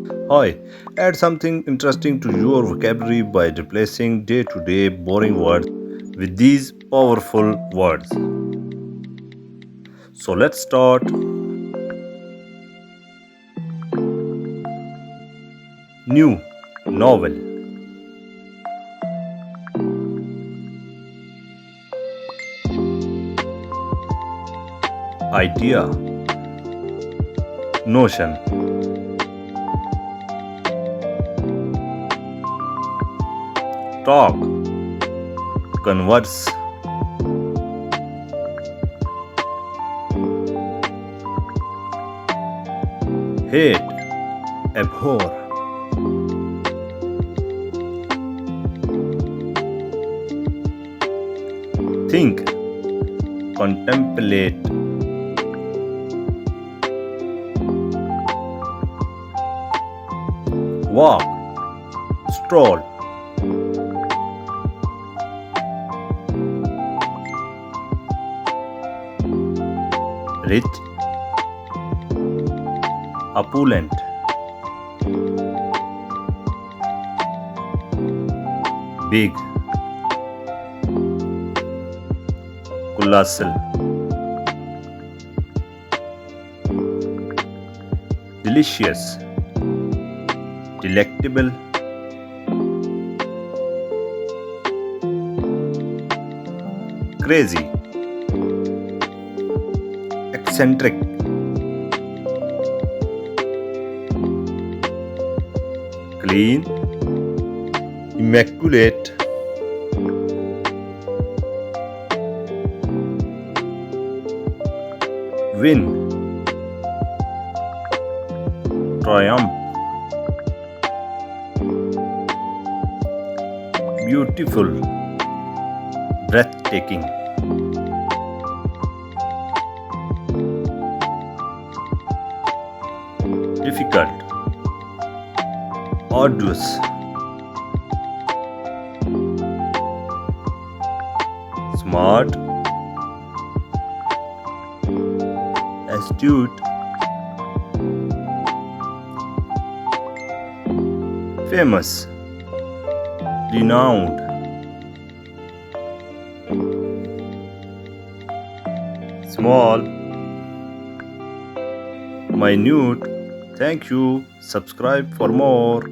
Hi, add something interesting to your vocabulary by replacing day to day boring words with these powerful words. So let's start. New novel, idea, notion, talk, converse, hate, abhor, think, contemplate, walk, stroll, rich, opulent, big, colossal, delicious, delectable, crazy, eccentric, clean, immaculate, win, triumph, beautiful, breathtaking, difficult, arduous, smart, astute, famous, renowned, small, minute. Thank you. Subscribe for more.